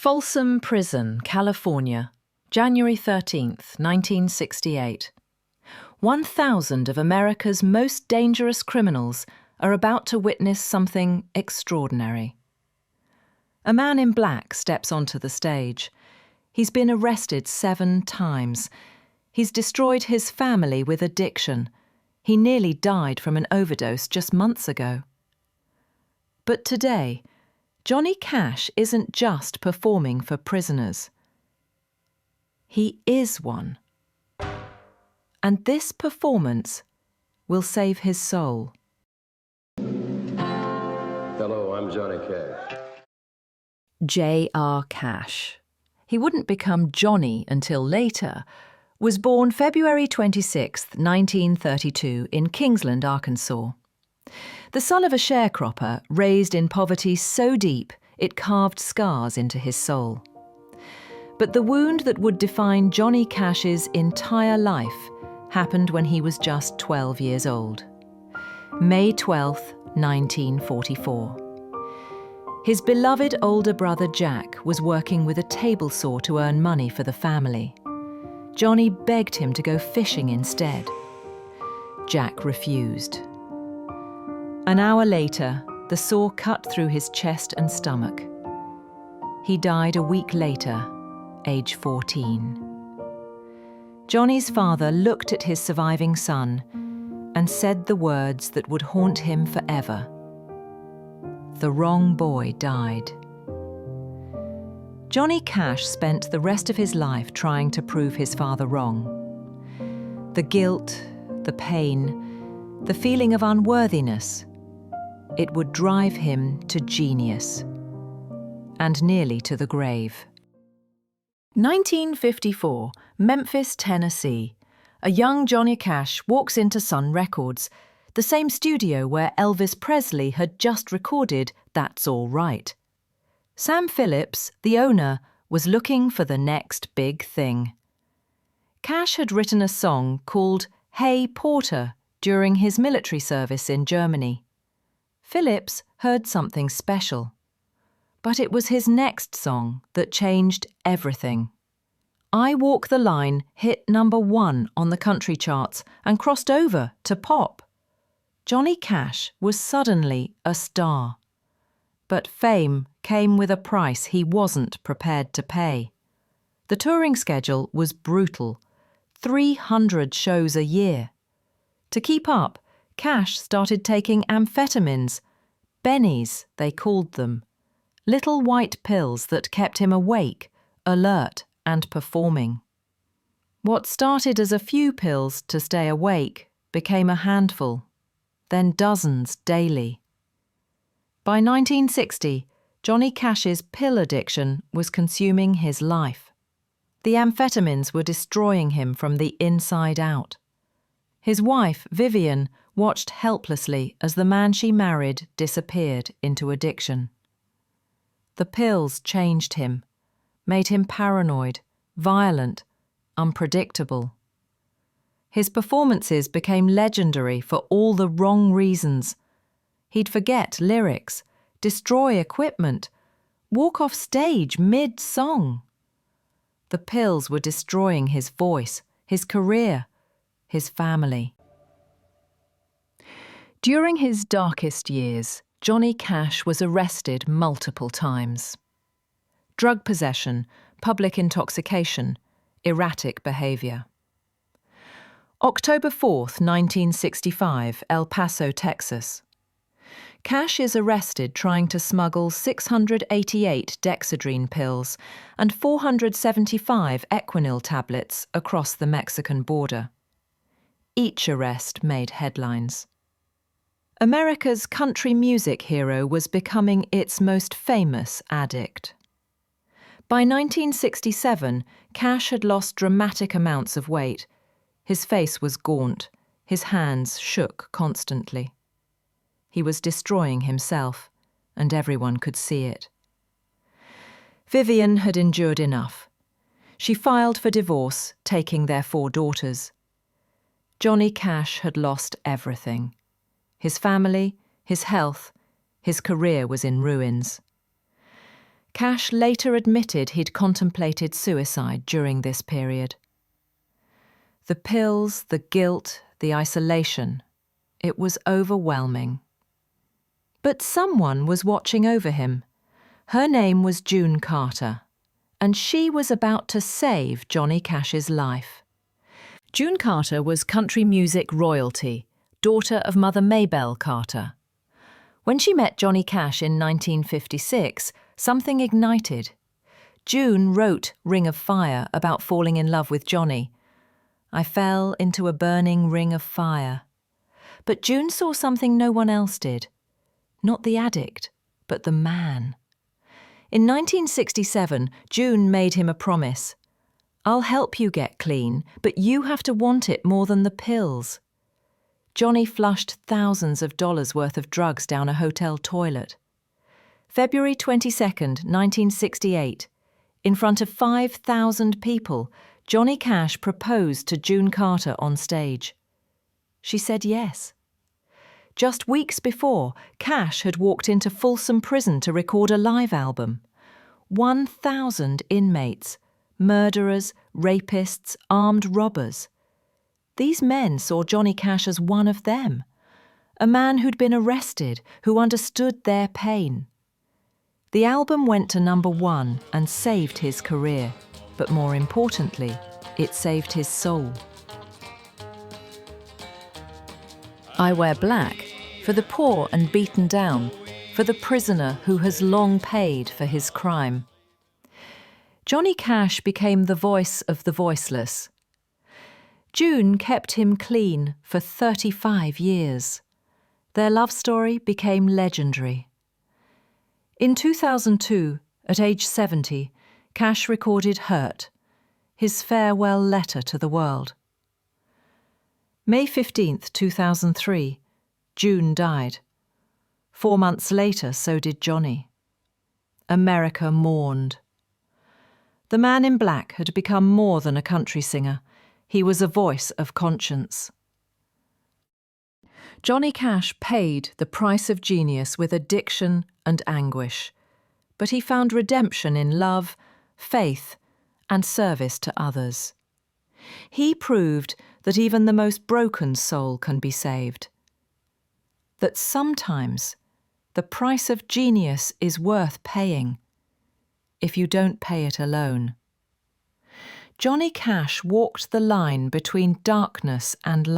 Folsom Prison, California, January 13th, 1968. 1,000 of America's most dangerous criminals are about to witness something extraordinary. A man in black steps onto the stage. He's been arrested 7 times. He's destroyed his family with addiction. He nearly died from an overdose just months ago. But today, Johnny Cash isn't just performing for prisoners. He is one. And this performance will save his soul. Hello, I'm Johnny Cash. J.R. Cash. He wouldn't become Johnny until later. Was born February 26, 1932 in Kingsland, Arkansas. The son of a sharecropper, raised in poverty so deep it carved scars into his soul. But the wound that would define Johnny Cash's entire life happened when he was just 12 years old. May 12, 1944. His beloved older brother Jack was working with a table saw to earn money for the family. Johnny begged him to go fishing instead. Jack refused. An hour later, the saw cut through his chest and stomach. He died a week later, age 14. Johnny's father looked at his surviving son and said the words that would haunt him forever. The wrong boy died. Johnny Cash spent the rest of his life trying to prove his father wrong. The guilt, the pain, the feeling of unworthiness, it would drive him to genius, and nearly to the grave. 1954, Memphis, Tennessee. A young Johnny Cash walks into Sun Records, the same studio where Elvis Presley had just recorded That's All Right. Sam Phillips, the owner, was looking for the next big thing. Cash had written a song called Hey Porter during his military service in Germany. Phillips heard something special. But it was his next song that changed everything. I Walk the Line hit #1 on the country charts and crossed over to pop. Johnny Cash was suddenly a star. But fame came with a price he wasn't prepared to pay. The touring schedule was brutal, 300 shows a year. To keep up, Cash started taking amphetamines, bennies they called them, little white pills that kept him awake, alert and performing. What started as a few pills to stay awake became a handful, then dozens daily. By 1960, Johnny Cash's pill addiction was consuming his life. The amphetamines were destroying him from the inside out. His wife, Vivian, watched helplessly as the man she married disappeared into addiction. The pills changed him, made him paranoid, violent, unpredictable. His performances became legendary for all the wrong reasons. He'd forget lyrics, destroy equipment, walk off stage mid-song. The pills were destroying his voice, his career, his family. During his darkest years, Johnny Cash was arrested multiple times. Drug possession, public intoxication, erratic behavior. October 4th, 1965, El Paso, Texas. Cash is arrested trying to smuggle 688 dexedrine pills and 475 Equinil tablets across the Mexican border. Each arrest made headlines. America's country music hero was becoming its most famous addict. By 1967, Cash had lost dramatic amounts of weight. His face was gaunt, his hands shook constantly. He was destroying himself, and everyone could see it. Vivian had endured enough. She filed for divorce, taking their 4 daughters. Johnny Cash had lost everything. His family, his health, his career was in ruins. Cash later admitted he'd contemplated suicide during this period. The pills, the guilt, the isolation. It was overwhelming. But someone was watching over him. Her name was June Carter, and she was about to save Johnny Cash's life. June Carter was country music royalty, daughter of Mother Maybelle Carter. When she met Johnny Cash in 1956, something ignited. June wrote Ring of Fire about falling in love with Johnny. I fell into a burning ring of fire. But June saw something no one else did. Not the addict, but the man. In 1967, June made him a promise. I'll help you get clean, but you have to want it more than the pills. Johnny flushed thousands of dollars worth of drugs down a hotel toilet. February 22, 1968, in front of 5,000 people, Johnny Cash proposed to June Carter on stage. She said yes. Just weeks before, Cash had walked into Folsom Prison to record a live album. 1,000 inmates, murderers, rapists, armed robbers. These men saw Johnny Cash as one of them, a man who'd been arrested, who understood their pain. The album went to #1 and saved his career, but more importantly, it saved his soul. I wear black for the poor and beaten down, for the prisoner who has long paid for his crime. Johnny Cash became the voice of the voiceless. June kept him clean for 35 years. Their love story became legendary. In 2002, at age 70, Cash recorded Hurt, his farewell letter to the world. May 15, 2003, June died. 4 months later, so did Johnny. America mourned. The man in black had become more than a country singer. He was a voice of conscience. Johnny Cash paid the price of genius with addiction and anguish, but he found redemption in love, faith, and service to others. He proved that even the most broken soul can be saved. That sometimes the price of genius is worth paying if you don't pay it alone. Johnny Cash walked the line between darkness and light.